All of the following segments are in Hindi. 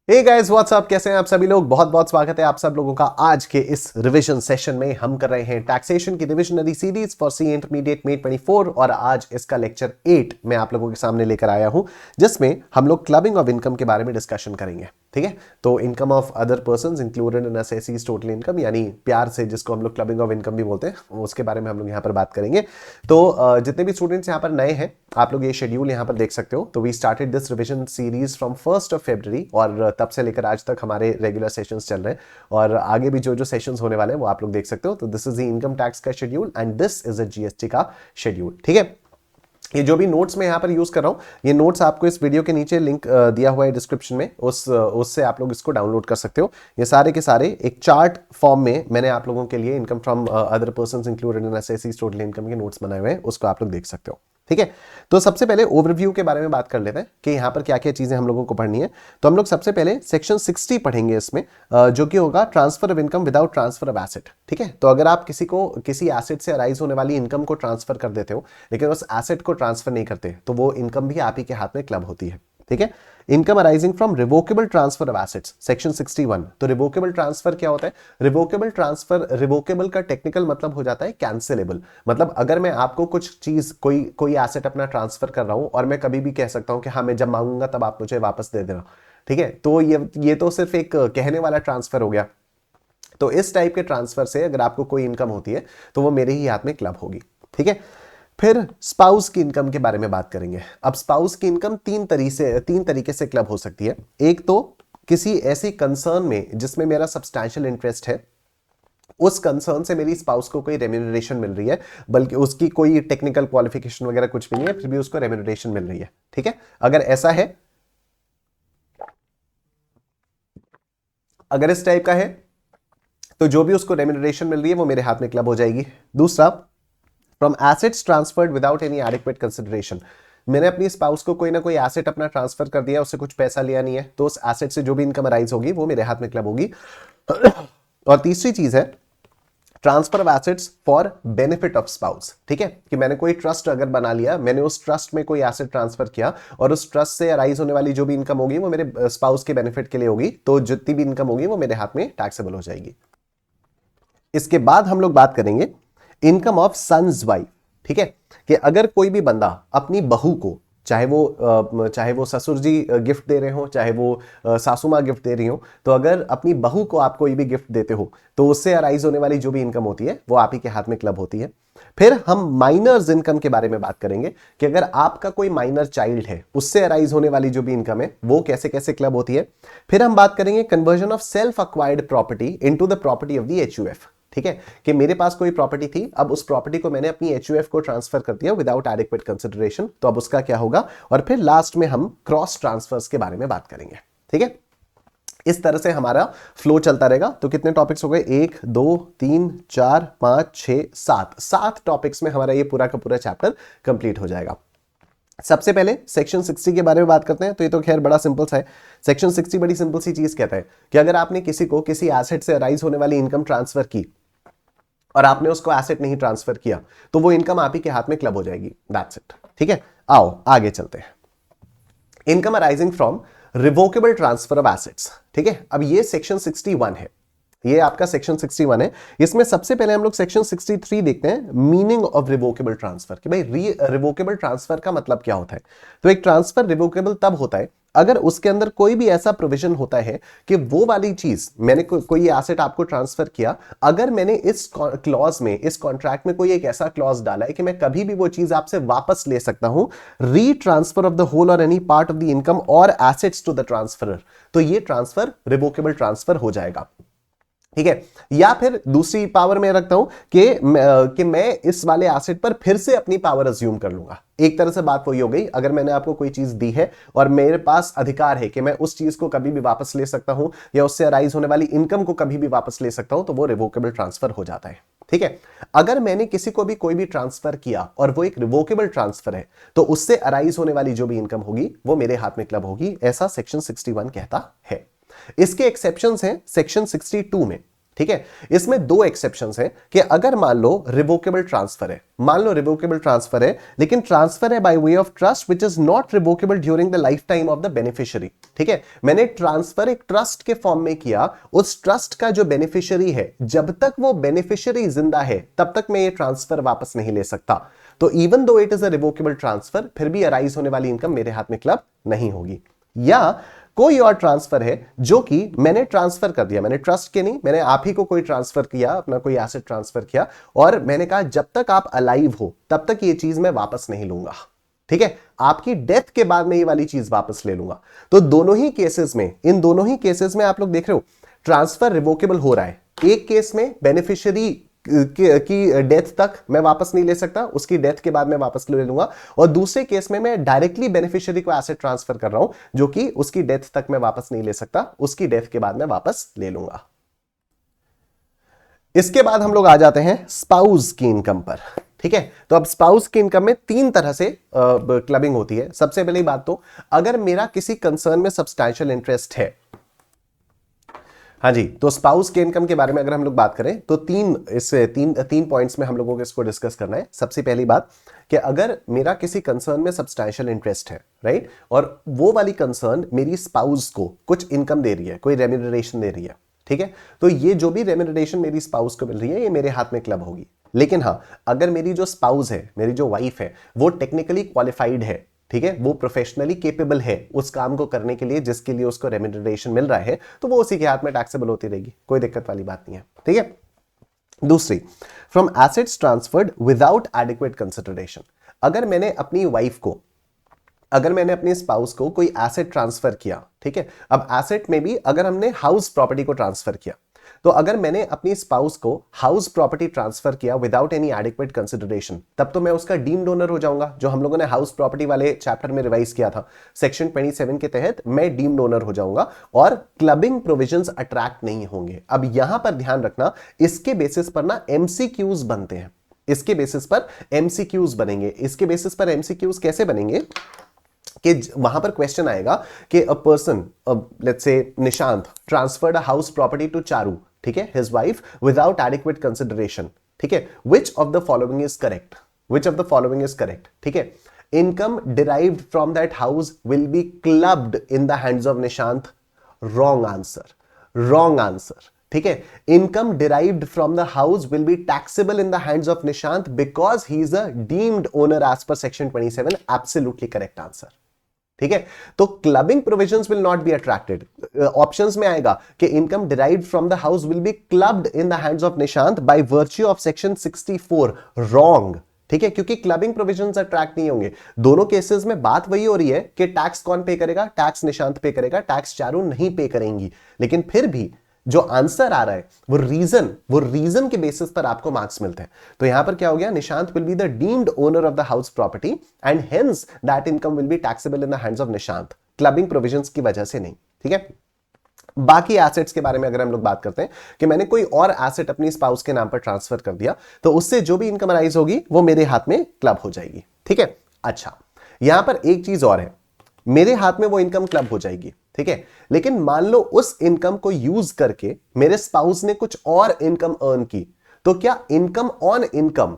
हे गाइस व्हाट्सअप, कैसे हैं आप सभी लोग। बहुत बहुत स्वागत है आप सब लोगों का आज के इस रिवीजन सेशन में। हम कर रहे हैं टैक्सेशन की revisionary series for C intermediate May 24 और आज इसका लेक्चर 8 मैं आप लोगों के सामने लेकर आया हूं, जिसमें हम लोग क्लबिंग ऑफ इनकम के बारे में डिस्कशन करेंगे। ठीक है, तो income of other persons included in एसएससीज टोटल इनकम, यानी प्यार से जिसको हम लोग क्लबिंग ऑफ इनकम भी बोलते हैं, उसके बारे में हम लोग यहाँ पर बात करेंगे। तो जितने भी स्टूडेंट्स यहाँ पर नए हैं, आप लोग ये शेड्यूल यहाँ पर देख सकते हो। तो we started this revision series from 1 February और तब से लेकर आज तक हमारे रेगुलर सेशंस चल रहे हैं और आगे भी जो जो सेशंस होने वाले हैं वो आप लोग देख सकते हो। तो this is the income tax का schedule and this is a GST का शेड्यूल। ठीक है, ये जो भी नोट्स मैं यहाँ पर यूज कर रहा हूँ, ये नोट्स आपको इस वीडियो के नीचे लिंक दिया हुआ है डिस्क्रिप्शन में, उससे आप लोग इसको डाउनलोड कर सकते हो। ये सारे के सारे एक चार्ट फॉर्म में मैंने आप लोगों के लिए income from other persons included in एसएससीज टोटल इनकम के नोट्स बनाए हुए हैं, उसको आप लोग देख सकते हो। ठीक है, तो सबसे पहले ओवरव्यू के बारे में बात कर लेते हैं कि यहाँ पर क्या क्या चीजें हम लोगों को पढ़नी है। तो हम लोग सबसे पहले सेक्शन 60 पढ़ेंगे इसमें, जो कि होगा transfer of income without transfer of asset. ठीक है, तो अगर आप किसी को किसी एसेट से अराइज होने वाली इनकम को ट्रांसफर कर देते हो लेकिन उस एसेट को ट्रांसफर नहीं करते, तो वो इनकम भी आप ही के हाथ में क्लब होती है। ठीक है, income arising from revocable transfer of assets, section 61। तो रिवोकेबल ट्रांसफर क्या होता है? रिवोकेबल ट्रांसफर, रिवोकेबल का टेक्निकल मतलब हो जाता है कैंसिलेबल। मतलब अगर मैं आपको कुछ चीज कोई एसेट अपना ट्रांसफर कर रहा हूं और मैं कभी भी कह सकता हूं कि हाँ मैं जब मांगूंगा तब आप मुझे वापस दे देना। ठीक है, तो ये तो सिर्फ एक कहने वाला ट्रांसफर हो गया। तो इस टाइप के ट्रांसफर से अगर आपको कोई इनकम होती है तो वो मेरे ही हाथ में क्लब होगी। ठीक है, फिर स्पाउस की इनकम के बारे में बात करेंगे। अब स्पाउस की इनकम तीन तरीके से क्लब हो सकती है। एक तो किसी ऐसी कंसर्न में जिसमें मेरा सब्सटैंशियल इंटरेस्ट है, उस कंसर्न से मेरी स्पाउस को कोई रेम्यूनरेशन मिल रही है, बल्कि उसकी कोई टेक्निकल क्वालिफिकेशन वगैरह कुछ भी नहीं है, फिर भी उसको रेम्यूनरेशन मिल रही है। ठीक है, अगर ऐसा है, अगर इस टाइप का है, तो जो भी उसको रेम्यूनरेशन मिल रही है वो मेरे हाथ में क्लब हो जाएगी। दूसरा, from assets transferred without any adequate consideration. मैंने अपनी स्पाउस को कोई ना कोई एसेट अपना ट्रांसफर कर दिया, उससे कुछ पैसा लिया नहीं है, तो उस एसेट से जो भी इनकम अराइज होगी वो मेरे हाथ में क्लब होगी। और तीसरी चीज है transfer of assets for benefit of spouse. ठीक है, कि मैंने कोई ट्रस्ट अगर बना लिया, मैंने उस ट्रस्ट में कोई एसेट ट्रांसफर किया और उस ट्रस्ट से अराइज होने वाली जो भी इनकम होगी वो मेरे स्पाउस के बेनिफिट के लिए होगी, तो जितनी भी इनकम होगी वो मेरे हाथ में टैक्सेबल हो जाएगी। इसके बाद हम लोग बात करेंगे इनकम ऑफ सन्स वाइफ। ठीक है, कि अगर कोई भी बंदा अपनी बहू को, चाहे वो ससुर जी गिफ्ट दे रहे हो, चाहे वो सासू माँ गिफ्ट दे रही हो, तो अगर अपनी बहू को आप कोई भी गिफ्ट देते हो तो उससे अराइज होने वाली जो भी इनकम होती है वो आप ही के हाथ में क्लब होती है। फिर हम माइनर्स इनकम के बारे में बात करेंगे कि अगर आपका कोई माइनर चाइल्ड है उससे अराइज होने वाली जो भी इनकम है वो कैसे कैसे क्लब होती है। फिर हम बात करेंगे conversion of self acquired property into the property of the HUF. ठीक है, कि मेरे पास कोई प्रॉपर्टी थी, अब उस प्रॉपर्टी को मैंने अपनी एचयूएफ को ट्रांसफर कर दिया विदाउट एडिक्वेट कंसिडरेशन, तो अब उसका क्या होगा। और फिर लास्ट में हम क्रॉस ट्रांसफर्स के बारे में बात करेंगे। ठीक है, इस तरह से हमारा फ्लो चलता रहेगा। तो कितने टॉपिक्स हो गए? 1 2 3 4 5 6 7 टॉपिक्स में हमारा ये पूरा का पूरा चैप्टर कंप्लीट हो जाएगा। सबसे पहले सेक्शन 60 के बारे में बात करते हैं। तो ये तो खैर बड़ा सिंपल सा है। सेक्शन 60 बड़ी सिंपल सी चीज कहता है कि अगर आपने किसी को किसी एसेट से अराइज होने वाली इनकम ट्रांसफर की और आपने उसको एसेट नहीं ट्रांसफर किया, तो वो इनकम आप ही के हाथ में क्लब हो जाएगी। That's it. ठीक है, आओ आगे चलते हैं। Income arising from revocable transfer of assets. ठीक है, अब ये सेक्शन 61 है, ये आपका सेक्शन 61 है। इसमें सबसे पहले हम लोग सेक्शन 63 देखते हैं, मीनिंग ऑफ रिवोकेबल ट्रांसफर। कि भाई रिवोकेबल ट्रांसफर का मतलब क्या होता है। तो एक ट्रांसफर रिवोकेबल तब होता है अगर उसके अंदर कोई भी ऐसा प्रोविजन होता है कि वो वाली चीज, मैंने कोई एसेट आपको ट्रांसफर किया, अगर मैंने इस क्लॉज में, इस कॉन्ट्रैक्ट में कोई एक ऐसा क्लॉज डाला है कि मैं कभी भी वो चीज आपसे वापस ले सकता हूं, री ट्रांसफर ऑफ द होल और any part of the income और एसेट्स टू द ट्रांसफरर, तो ये ट्रांसफर रिवोकेबल ट्रांसफर हो जाएगा। ठीक है, या फिर दूसरी पावर में रखता हूं कि मैं इस वाले एसेट पर फिर से अपनी पावर अज्यूम कर लूंगा। एक तरह से बात वही हो गई, अगर मैंने आपको कोई चीज दी है और मेरे पास अधिकार है कि मैं उस चीज को कभी भी वापस ले सकता हूं या उससे अराइज होने वाली इनकम को कभी भी वापस ले सकता हूं, तो वो रिवोकेबल ट्रांसफर हो जाता है। ठीक है, अगर मैंने किसी को भी कोई भी ट्रांसफर किया और वो एक रिवोकेबल ट्रांसफर है, तो उससे अराइज होने वाली जो भी इनकम होगी वो मेरे हाथ में क्लब होगी, ऐसा सेक्शन 61 कहता है। इसके एक्सेप्शंस हैं सेक्शन 62 में। ठीक है। इसमें दो एक्सेप्शंस हैं कि अगर मान लो रिवोकेबल ट्रांसफर है, मान लो रिवोकेबल ट्रांसफर है, लेकिन ट्रांसफर है by way of trust which is not revocable during the life time of the beneficiary. ठीक है, मैंने ट्रांसफर एक ट्रस्ट के फॉर्म में किया, उस ट्रस्ट का जो बेनिफिशियरी है, जब तक वो बेनिफिशियरी जिंदा है तब तक मैं ये ट्रांसफर वापस नहीं ले सकता। तो even though it is a revocable transfer, फिर भी अराइज होने वाली इनकम मेरे हाथ में क्लब नहीं होगी। या कोई और ट्रांसफर है जो कि मैंने ट्रांसफर कर दिया, मैंने ट्रस्ट के नहीं, मैंने आप ही को कोई ट्रांसफर किया, अपना कोई एसेट ट्रांसफर किया, और मैंने कहा जब तक आप अलाइव हो तब तक ये चीज मैं वापस नहीं लूंगा। ठीक है, आपकी डेथ के बाद में ये वाली चीज वापस ले लूंगा। तो दोनों ही केसेस में, इन दोनों ही केसेस में आप लोग देख रहे हो ट्रांसफर रिवोकेबल हो रहा है। एक केस में बेनिफिशियरी की डेथ तक मैं वापस नहीं ले सकता, उसकी डेथ के बाद मैं वापस ले लूंगा, और दूसरे केस में मैं डायरेक्टली बेनिफिशियरी को एसेट ट्रांसफर कर रहा हूं जो कि उसकी डेथ तक मैं वापस नहीं ले सकता, उसकी डेथ के बाद मैं वापस ले लूंगा। इसके बाद हम लोग आ जाते हैं स्पाउस की इनकम पर। ठीक है, तो अब स्पाउस की इनकम में तीन तरह से क्लबिंग होती है। सबसे पहली बात तो अगर मेरा किसी कंसर्न में सब्सटैंशियल इंटरेस्ट है, हाँ जी, तो स्पाउस के इनकम के बारे में अगर हम लोग बात करें तो तीन पॉइंट्स में हम लोगों को इसको डिस्कस करना है। सबसे पहली बात कि अगर मेरा किसी कंसर्न में सब्सटैंशियल इंटरेस्ट है, राइट, और वो वाली कंसर्न मेरी स्पाउस को कुछ इनकम दे रही है, कोई रेम्यूनरेशन दे रही है, ठीक है, तो ये जो भी रेम्यूनरेशन मेरी स्पाउस को मिल रही है ये मेरे हाथ में क्लब होगी। लेकिन हाँ, अगर मेरी जो स्पाउस है, मेरी जो वाइफ है, वो टेक्निकली क्वालिफाइड है, ठीक है, वो प्रोफेशनली केपेबल है उस काम को करने के लिए जिसके लिए उसको रेम्यूनरेशन मिल रहा है, तो वो उसी के हाथ में टैक्सेबल होती रहेगी, कोई दिक्कत वाली बात नहीं है। ठीक है, दूसरी, from assets transferred without adequate consideration. अगर मैंने अपनी वाइफ को, अगर मैंने अपने स्पाउस को कोई एसेट ट्रांसफर किया, ठीक है, अब एसेट में भी अगर हमने हाउस प्रॉपर्टी को ट्रांसफर किया, तो अगर मैंने अपनी स्पाउस को हाउस प्रॉपर्टी ट्रांसफर किया विदाउट एनी एडिक्वेट कंसिडरेशन, तब तो मैं उसका डीम्ड ओनर हो जाऊंगा, जो हम लोगों ने हाउस प्रॉपर्टी वाले चैप्टर में रिवाइज किया था, सेक्शन 27 के तहत मैं डीम्ड ओनर हो जाऊंगा और क्लबिंग प्रोविजंस अट्रैक्ट नहीं होंगे। अब यहां पर ध्यान रखना, इसके बेसिस पर ना एमसीक्यूज बनते हैं, इसके बेसिस पर एमसीक्यूज बनेंगे। इसके बेसिस पर एमसीक्यूज कैसे बनेंगे कि वहां पर क्वेश्चन आएगा कि अ person, let's say Nishant, transferred a house property to Charu, ठीक है, his wife, without adequate consideration, ठीक है, which of the following is correct, which of the following is correct, ठीक है, income derived from that house will be clubbed in the hands of Nishant, wrong answer, wrong answer, ठीक है, income derived from the house will be taxable in the hands of Nishant because he is a deemed owner as per section 27, absolutely correct answer. ठीक है, तो clubbing provisions will not be attracted. Options में आएगा कि income derived from the house will be clubbed in the hands of Nishant by virtue of section 64, wrong. ठीक है, क्योंकि क्लबिंग प्रोविजंस अट्रैक्ट नहीं होंगे। दोनों केसेस में बात वही हो रही है कि टैक्स कौन पे करेगा, टैक्स निशांत पे करेगा, टैक्स चारू नहीं पे करेंगी, लेकिन फिर भी जो आंसर आ रहा है वो रीजन के बेसिस पर आपको मार्क्स मिलते हैं। तो यहां पर क्या हो गया, Nishant will be the deemed owner of the house property and hence that income will be taxable in the hands of Nishant, clubbing provisions की वजह से नहीं। ठीक है, बाकी एसेट्स के बारे में अगर हम लोग बात करते हैं कि मैंने कोई और एसेट अपनी स्पाउस के नाम पर ट्रांसफर कर दिया, तो उससे जो भी इनकम राइज होगी वो मेरे हाथ में क्लब हो जाएगी। ठीक है, अच्छा, यहां पर एक चीज और है, मेरे हाथ में वो इनकम क्लब हो जाएगी, ठीक है, लेकिन मान लो उस इनकम को यूज करके मेरे स्पाउस ने कुछ और इनकम अर्न की, तो क्या इनकम ऑन इनकम,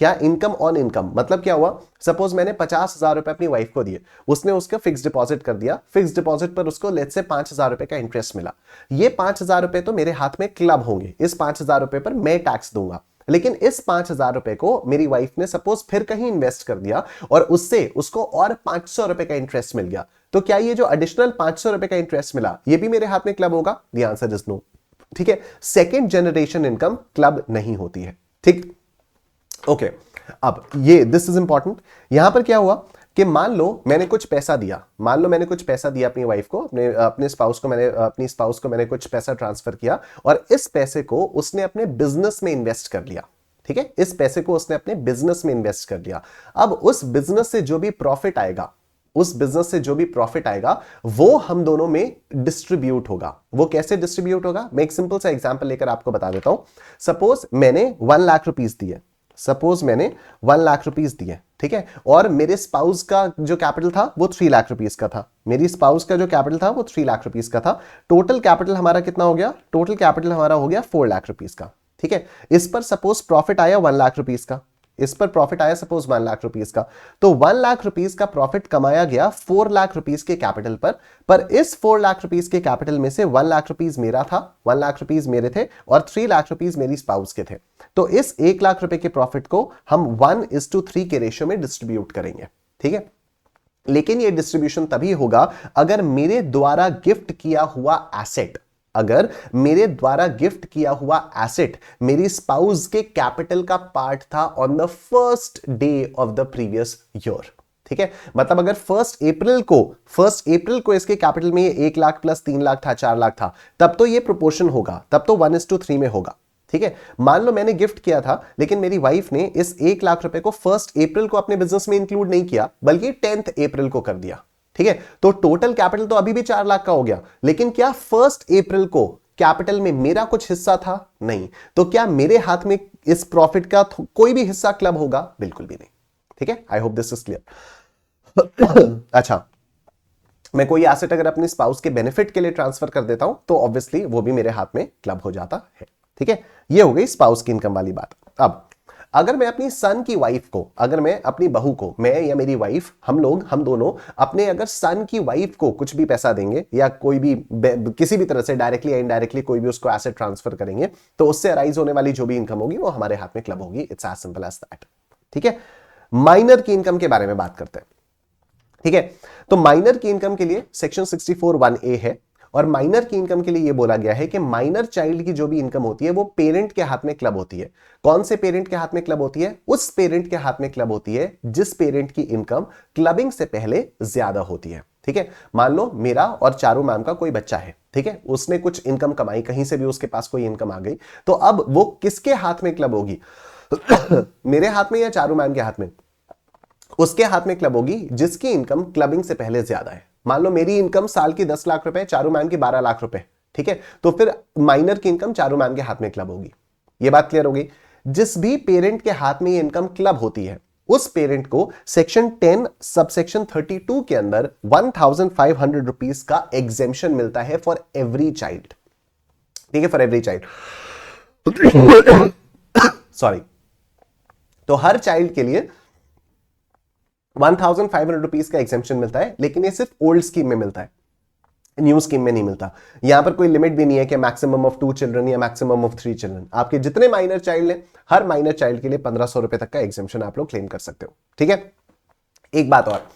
क्या इनकम ऑन इनकम मतलब क्या हुआ, सपोज मैंने 50,000 रुपए अपनी वाइफ को दिए, उसने उसका फिक्स डिपॉजिट कर दिया, फिक्स डिपॉजिट पर उसको लेट्स से 5,000 रुपए का इंटरेस्ट मिला, ये 5,000 रुपए तो मेरे हाथ में क्लब होंगे, इस 5,000 रुपए पर मैं टैक्स दूंगा, लेकिन इस 5,000 रुपए को मेरी वाइफ ने सपोज फिर कहीं इन्वेस्ट कर दिया और उससे उसको और 500 रुपए का इंटरेस्ट मिल गया, तो क्या ये जो एडिशनल 500 रुपए का इंटरेस्ट मिला ये भी मेरे हाथ में क्लब होगा? The answer is no. ठीक है, सेकेंड जनरेशन इनकम क्लब नहीं होती है। ठीक, ओके, अब ये दिस इज इंपॉर्टेंट। यहां पर क्या हुआ कि मान लो मैंने कुछ पैसा दिया, मान लो मैंने कुछ पैसा दिया अपनी वाइफ को, अपने स्पाउस को, अपनी स्पाउस को मैंने कुछ पैसा ट्रांसफर किया और इस पैसे को उसने अपने बिजनेस में इन्वेस्ट कर लिया। ठीक है, इस पैसे को उसने अपने बिजनेस में इन्वेस्ट कर लिया। अब उस बिजनेस से जो भी प्रॉफिट आएगा, उस बिजनेस से जो भी प्रॉफिट आएगा वो हम दोनों में डिस्ट्रीब्यूट होगा। वो कैसे डिस्ट्रीब्यूट होगा, मैं एक सिंपल सा एग्जांपल लेकर आपको बता देता हूं। सपोज मैंने 1 लाख रुपीस दिए, सपोज मैंने 1 लाख रुपीस दिए, ठीक है, और मेरे स्पाउस का जो कैपिटल था वो 3 लाख रुपीस का था, मेरी स्पाउस का जो कैपिटल था वो 3 लाख रुपीस का था, टोटल कैपिटल हमारा कितना हो गया, टोटल कैपिटल हमारा हो गया 4 लाख रुपीस का, ठीक है। इस पर सपोज प्रॉफिट आया 1 लाख रुपीस का, इस पर प्रॉफिट आया सपोज 1 लाख रुपीस का, तो 1 लाख रुपीस का प्रॉफिट कमाया गया 4 लाख रुपीस के कैपिटल पर इस 4 लाख रुपीस के कैपिटल में से 1 लाख रुपीस मेरा था, 1 लाख रुपीस मेरे थे और 3 लाख रुपीस मेरी स्पाउस के थे। तो इस 1 लाख रुपए के प्रॉफिट को हम 1:3 के रेशियो में डिस्ट्रीब्यूट करेंगे, ठीक है। लेकिन यह डिस्ट्रीब्यूशन तभी होगा अगर मेरे द्वारा गिफ्ट किया हुआ एसेट, अगर मेरे द्वारा गिफ्ट किया हुआ एसेट मेरी स्पाउस के कैपिटल का पार्ट था on the first day of the previous year, ठीक है। मतलब अगर 1 अप्रैल को इसके कैपिटल में 1 लाख प्लस 3 लाख था, 4 लाख था, तब तो ये प्रोपोर्शन होगा, तब तो 1:3 में होगा, ठीक है। मान लो मैंने गिफ्ट किया था लेकिन मेरी वाइफ ने इस 1 लाख रुपए को 1 अप्रैल को अपने बिजनेस में इंक्लूड नहीं किया बल्कि 10 अप्रैल को कर दिया, ठीक है। तो टोटल कैपिटल तो अभी भी 4 लाख का हो गया, लेकिन क्या 1 अप्रैल को कैपिटल में मेरा कुछ हिस्सा था? नहीं। तो क्या मेरे हाथ में इस प्रॉफिट का कोई भी हिस्सा क्लब होगा? बिल्कुल भी नहीं, ठीक है। I hope this is clear. अच्छा, मैं कोई एसेट अगर अपने स्पाउस के बेनिफिट के लिए ट्रांसफर कर देता हूं तो ऑब्वियसली वो भी मेरे हाथ में क्लब हो जाता है, ठीक है। ये हो गई स्पाउस की इनकम वाली बात। अब अगर मैं अपनी सन की वाइफ को, अगर मैं अपनी बहू को, मैं या मेरी वाइफ, हम दोनों अपने अगर सन की वाइफ को कुछ भी पैसा देंगे या कोई भी किसी भी तरह से डायरेक्टली या इनडायरेक्टली कोई भी उसको एसेट ट्रांसफर करेंगे तो उससे अराइज होने वाली जो भी इनकम होगी वो हमारे हाथ में क्लब होगी। It's as simple as that, ठीक है। माइनर की इनकम के बारे में बात करते हैं, ठीक है। तो माइनर की इनकम के लिए सेक्शन 64(1)(a) है और माइनर की इनकम के लिए यह बोला गया है कि माइनर चाइल्ड की जो भी इनकम होती है वो पेरेंट के हाथ में क्लब होती है। कौन से पेरेंट के हाथ में क्लब होती है? उस पेरेंट के हाथ में क्लब होती है जिस पेरेंट की इनकम क्लबिंग से पहले ज्यादा होती है, ठीक है। मान लो मेरा और चारू मैम का कोई बच्चा है, ठीक है, उसने कुछ इनकम कमाई, कहीं से भी उसके पास कोई इनकम आ गई, तो अब वो किसके हाथ में क्लब होगी? मेरे हाथ में या चारू मैम के हाथ में? उसके हाथ में क्लब होगी जिसकी इनकम क्लबिंग से पहले ज्यादा है। मान लो मेरी इनकम साल की 10 लाख रुपए, चारू मैम की 12 लाख रुपए, ठीक है, तो फिर माइनर की इनकम चारू मैम के हाथ में क्लब होगी। ये बात क्लियर होगी? जिस भी पेरेंट के हाथ में ये इनकम क्लब होती है उस पेरेंट को सेक्शन 10 सबसेक्शन 32 के अंदर 1500 रुपीज का एग्जेम्पशन मिलता है फॉर एवरी चाइल्ड, ठीक है, फॉर एवरी चाइल्ड। सॉरी, तो हर चाइल्ड के लिए 1500 रुपीज का एग्जेम्पशन मिलता है, लेकिन ये सिर्फ ओल्ड स्कीम में मिलता है, न्यू स्कीम में नहीं मिलता। यहां पर कोई लिमिट भी नहीं है कि मैक्सिमम ऑफ 2 चिल्ड्रन या मैक्सिमम ऑफ 3 चिल्ड्रन। आपके जितने माइनर चाइल्ड हैं, हर माइनर चाइल्ड के लिए 1500 रुपए तक का एग्जेम्पशन आप लोग क्लेम कर सकते हो, ठीक है। एक बात और,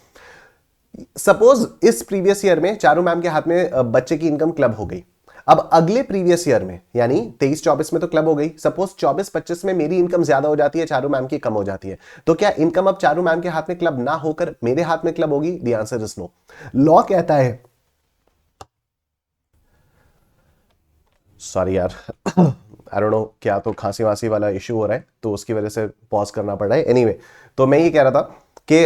सपोज इस प्रीवियस ईयर में चारू मैम के हाथ में बच्चे की इनकम क्लब हो गई, अब अगले प्रीवियस ईयर में यानी 23-24 में तो क्लब हो गई, सपोज 24-25 में मेरी इनकम ज्यादा हो जाती है, चारू मैम की कम हो जाती है, तो क्या इनकम अब चारू मैम के हाथ में क्लब ना होकर मेरे हाथ में क्लब होगी? The answer is no. Law कहता है, सॉरी यार, आई डोंट नो क्या तो खांसी वासी वाला इश्यू हो रहा है तो उसकी वजह से पॉज करना पड़ रहा है। एनीवे, तो मैं ये कह रहा था कि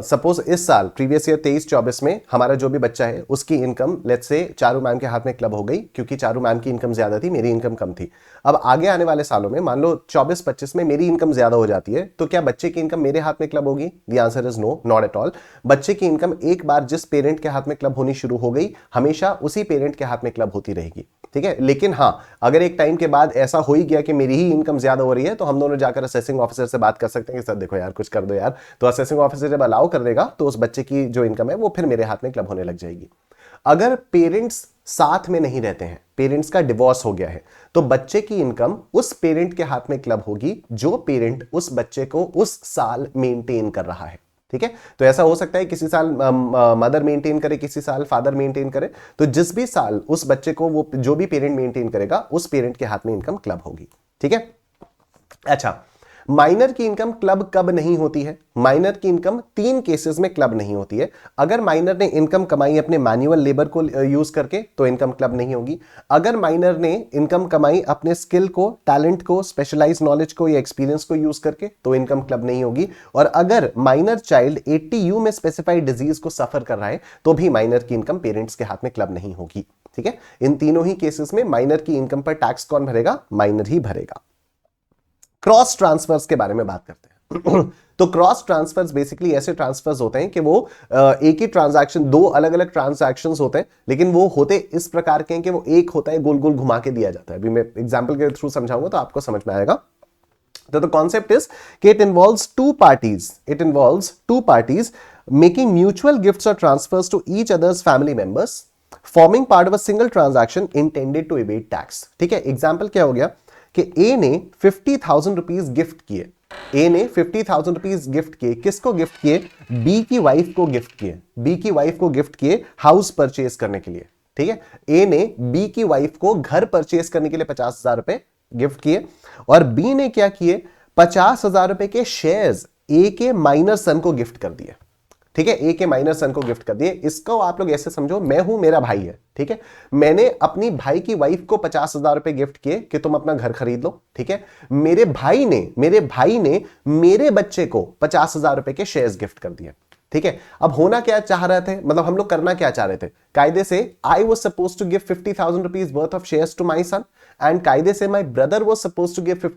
सपोज इस साल प्रीवियस ईयर 23-24 में हमारा जो भी बच्चा है उसकी income let's say Charu ma'am के हाथ में क्लब हो गई क्योंकि चारू मैम की इनकम ज्यादा थी, मेरी इनकम कम थी। अब आगे आने वाले सालों में मान लो 24-25 में मेरी इनकम ज्यादा हो जाती है, तो क्या बच्चे की इनकम मेरे हाथ में क्लब होगी? The answer is no, not at all. बच्चे की इनकम एक बार जिस पेरेंट के हाथ में क्लब होनी शुरू हो गई हमेशा उसी पेरेंट के हाथ में क्लब होती रहेगी, ठीक है। लेकिन हाँ, अगर एक टाइम के बाद ऐसा हो ही गया कि मेरी ही इनकम ज्यादा हो रही है तो हम दोनों जाकर असेसिंग ऑफिसर से बात कर सकते हैं कि सर देखो यार कुछ कर दो यार, तो असेसिंग ऑफिसर जब अलाउ कर देगा तो उस बच्चे की जो इनकम है वो फिर मेरे हाथ में क्लब होने लग जाएगी। अगर पेरेंट्स साथ में नहीं रहते हैं, पेरेंट्स का डिवोर्स हो गया है, तो बच्चे की इनकम उस पेरेंट के हाथ में क्लब होगी जो पेरेंट उस बच्चे को उस साल मेंटेन कर रहा है, ठीक है। तो ऐसा हो सकता है किसी साल मदर मेंटेन करे, किसी साल फादर मेंटेन करे, तो जिस भी साल उस बच्चे को वो जो भी पेरेंट मेंटेन करेगा उस पेरेंट के हाथ में इनकम क्लब होगी, ठीक है। अच्छा, माइनर की इनकम क्लब कब नहीं होती है? माइनर की इनकम 3 केसेस में क्लब नहीं होती है। अगर माइनर ने इनकम कमाई अपने मैनुअल लेबर को यूज करके तो इनकम क्लब नहीं होगी। अगर माइनर ने इनकम कमाई अपने स्किल को, टैलेंट को, स्पेशलाइज्ड नॉलेज को या एक्सपीरियंस को यूज करके तो इनकम क्लब नहीं होगी। और अगर माइनर चाइल्ड 80U में स्पेसिफाइड डिजीज को सफर कर रहा है तो भी माइनर की इनकम पेरेंट्स के हाथ में क्लब नहीं होगी, ठीक है। इन तीनों ही केसेस में माइनर की इनकम पर टैक्स कौन भरेगा? माइनर ही भरेगा। क्रॉस ट्रांसफर्स के बारे में बात करते हैं। तो क्रॉस ट्रांसफर्स बेसिकली ऐसे ट्रांसफर्स होते हैं कि वो एक ही ट्रांजैक्शन, दो अलग अलग ट्रांजैक्शंस होते हैं, लेकिन वो होते इस प्रकार के हैं कि वो एक होता है, गोल गोल घुमा के दिया जाता है। अभी मैं एग्जांपल के थ्रू समझाऊंगा तो आपको समझ में आएगा। तो द कॉन्सेप्ट इज कि it involves two parties making mutual gifts और transfers to each others family members forming part of a single transaction intended to evade tax. ठीक है, एग्जांपल क्या हो गया कि ए ने 50,000 रुपीज गिफ्ट किए। ए ने 50,000 रुपीज गिफ्ट किए, किसको गिफ्ट किए? बी की वाइफ को गिफ्ट किए। बी की वाइफ को गिफ्ट किए हाउस परचेज करने के लिए। ठीक है, ए ने बी की वाइफ को घर परचेज करने के लिए 50,000 रुपए गिफ्ट किए, और बी ने क्या किए? 50,000 रुपए के शेयर्स ए के माइनर सन को गिफ्ट कर दिए। ठीक है, ए के माइनर सन को गिफ्ट कर दिए। इसको आप लोग ऐसे समझो, मैं हूं, मेरा भाई है। ठीक है, मैंने अपनी भाई की वाइफ को 50,000 रुपए गिफ्ट किए कि तुम अपना घर खरीद लो। ठीक है, मेरे भाई ने मेरे बच्चे को 50,000 रुपए के शेयर्स गिफ्ट कर दिए। ठीक है, अब होना क्या चाह रहे थे, मतलब हम लोग करना क्या चाह रहे थे? कायदे से I was suppose to give 50,000 rupees worth of shares to my son, and कायदे से my brother was suppose to give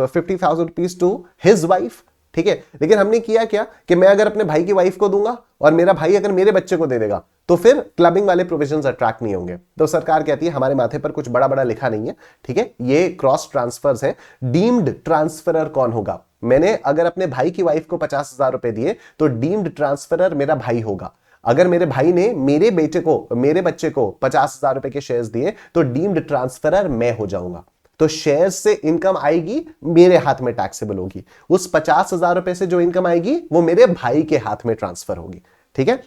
50,000 rupees to his wife. ठीक है, लेकिन हमने किया क्या कि मैं अगर अपने भाई की वाइफ को दूंगा और मेरा भाई अगर मेरे बच्चे को दे देगा तो फिर क्लबिंग वाले प्रोविजंस अट्रैक्ट नहीं होंगे। तो सरकार कहती है हमारे माथे पर कुछ बड़ा बड़ा लिखा नहीं है। ठीक है, ये क्रॉस ट्रांसफर्स हैं। डीम्ड ट्रांसफरर कौन होगा? मैंने अगर अपने भाई की वाइफ को 50,000 रुपए दिए तो डीम्ड ट्रांसफरर मेरा भाई होगा। अगर मेरे भाई ने मेरे बच्चे को 50,000 रुपए के शेयर्स दिए तो डीम्ड ट्रांसफरर मैं हो जाऊंगा। तो शेयर्स से इनकम आएगी, मेरे हाथ में टैक्सेबल होगी। उस 50,000 रुपए से जो इनकम आएगी वो मेरे भाई के हाथ में ट्रांसफर होगी। ठीक है।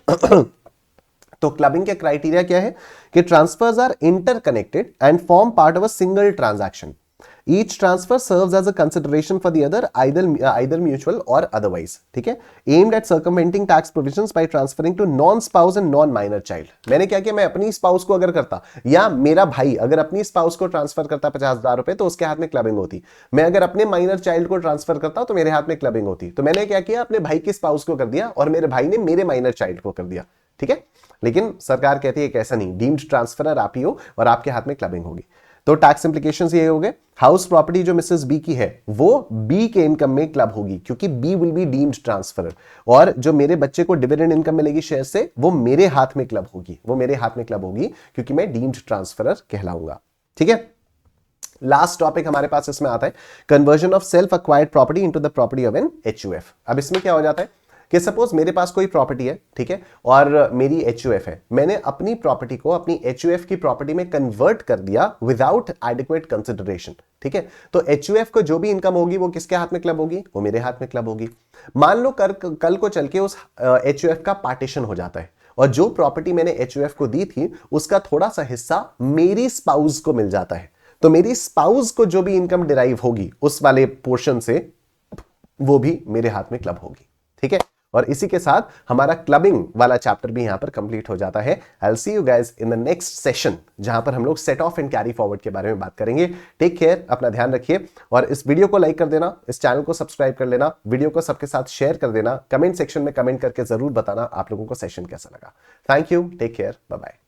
तो क्लबिंग के क्राइटेरिया क्या है कि transfers are interconnected and form part of a single transaction. Each transfer serves as a consideration for the other, either mutual or otherwise. ठीक है, aimed at circumventing tax provisions by transferring to non-spouse and non-minor child. मैंने क्या किया? मैं अपनी स्पाउस को अगर करता, या मेरा भाई अगर अपनी स्पाउस को ट्रांसफर करता 50,000 रुपए, तो उसके हाथ में क्लबिंग होती। मैं अगर अपने माइनर चाइल्ड को ट्रांसफर करता तो मेरे हाथ में क्लबिंग होती। तो मैंने क्या किया? अपने भाई की स्पाउस को कर दिया और मेरे भाई ने मेरे माइनर चाइल्ड को कर दिया। ठीक है, लेकिन सरकार कहती है कि ऐसा नहीं, डीम्ड ट्रांसफरर आप ही हो और आपके हाथ में क्लबिंग होगी। तो टैक्स इंप्लीकेशंस ये हो गए, हाउस प्रॉपर्टी जो मिसेस बी की है वो बी के इनकम में क्लब होगी क्योंकि B will be deemed transferor, और जो मेरे बच्चे को डिविडेंड इनकम मिलेगी शेयर से वो मेरे हाथ में क्लब होगी, क्योंकि मैं डीम्ड ट्रांसफरर कहलाऊंगा। ठीक है, लास्ट टॉपिक हमारे पास इसमें आता है conversion of self acquired property into the property of an HUF. अब इसमें क्या हो जाता है कि सपोज मेरे पास कोई प्रॉपर्टी है, ठीक है, और मेरी एचयूएफ है, मैंने अपनी प्रॉपर्टी को अपनी एचयूएफ की प्रॉपर्टी में कन्वर्ट कर दिया विदाउट एडिक्वेट कंसिडरेशन। ठीक है, तो एचयूएफ को जो भी इनकम होगी वो किसके हाथ में क्लब होगी? वो मेरे हाथ में क्लब होगी। मान लो कल को चल के उस एचयूएफ का पार्टीशन हो जाता है और जो प्रॉपर्टी मैंने एचयूएफ को दी थी उसका थोड़ा सा हिस्सा मेरी स्पाउस को मिल जाता है, तो मेरी स्पाउस को जो भी इनकम डिराइव होगी उस वाले पोर्शन से वो भी मेरे हाथ में क्लब होगी। ठीक है, और इसी के साथ हमारा क्लबिंग वाला चैप्टर भी यहां पर कंप्लीट हो जाता है। I will see you guys in the next session जहां पर हम लोग set of and carry forward के बारे में बात करेंगे। टेक केयर, अपना ध्यान रखिए और इस वीडियो को लाइक कर देना, इस चैनल को सब्सक्राइब कर लेना, वीडियो को सबके साथ शेयर कर देना, कमेंट सेक्शन में कमेंट करके जरूर बताना आप लोगों को सेशन कैसा लगा। Thank you, take care, bye bye.